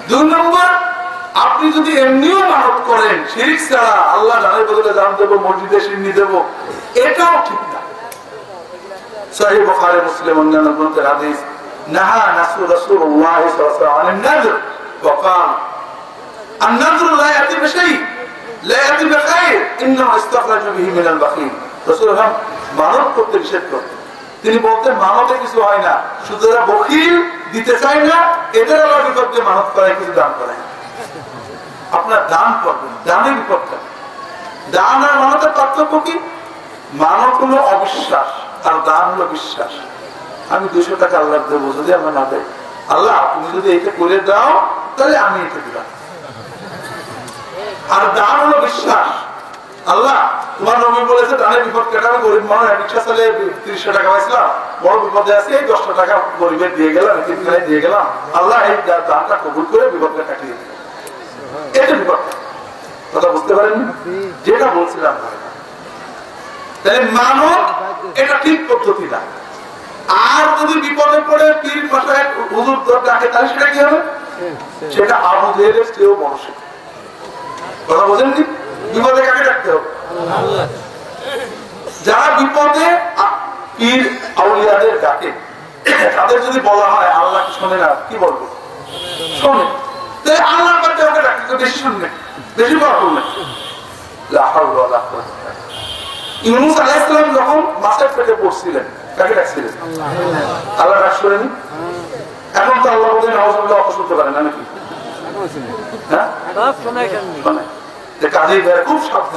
দুই নম্বর, আপনি যদি এমনিও মানত করেন শিরক ছাড়া, আল্লাহ জানের বদলে দান দেবো, মসজিদে সিন্নি দেবো, এটাও ঠিক না। সহিহ বুখারী, মুসলিম, অন্যান্য গ্রন্থের হাদিস, নাহা রাসূলুল্লাহ সাল্লাল্লাহু আলাইহি ওয়াসাল্লাম আনিন নাযর ওয়া ক্বাল আন-নাযর লা ইয়াতি বিশাই লা ইয়াতি বিখাইর ইন্নামা ইস্তাখরাজু বিহি মিনাল বাখিল। রাসূলুল্লাহ মানত করতে নিষেধ করতেন। তিনি বলতেন মানতে কিছু হয় না, শুধু যারা বখিল, দিতে চায় না, এদের আল্লাহ বিপদে মানত করায়, কিছু দান করায়। আপনার দান করবেন, দানের বিপদ থাকে। দান আর মানতের পার্থক্য কি? মানত হলো অবিশ্বাস আর দান হলো বিশ্বাস। আমি 200 টাকা আল্লাহ দেবো, যদি আমরা না দেয়, আল্লাহ তুমি যদি এটা করে দাও তাহলে আমি এটা দিলাম। আর দান হলো বিশ্বাস। আল্লাহ তোমার নবী বলেছে দানের বিপদ কাটাবে, গরিব মানুষ রিক্সা চালে 30 টাকা পাইছিলাম, বড় বিপদে আছে, এই 10 টাকা গরিবের দিয়ে গেলাম, দিয়ে গেলাম, আল্লাহ এই দানটা কবুল করে বিপদটা কাটিয়ে দিল। এটা বিপদ। কথা বুঝতে পারেন? যেটা বলছিলাম, তাহলে মানব এটা ঠিক পদ্ধতি না। আর যদি বিপদে পড়ে পীর মাসায় হুজুর ডাকে, তাহলে সেটা কি হবে? সেটা আবু জেহেলের চেয়েও বড় শিরক। কথা বোঝেন কি? বিপদে কাকে ডাকতে হবে? যারা বিপদে পীর আউলিয়াদের ডাকে, তাদের যদি বলা হয় আল্লাহ কি শোনে না, কি বলবো? শোনে। তাই আল্লাহর কাছে ওকে ডাকতে বেশি শুনবে, বেশি বড় করবে। লা হাওলা ওয়ালা কুওয়াতা ইল্লা বিল্লাহ। ইউনূস আলাইহিস সালাম যখন মাছের পেটে পড়ছিলেন, কাকে ডাকছিলেন? আল্লাহ ডাক শুনেনি? এখন তো আল্লাহ বলেন নাউযুবিল্লাহ, অত শুনতে পারেন না নাকি? হ্যাঁ, কাজে খুব সাবধান।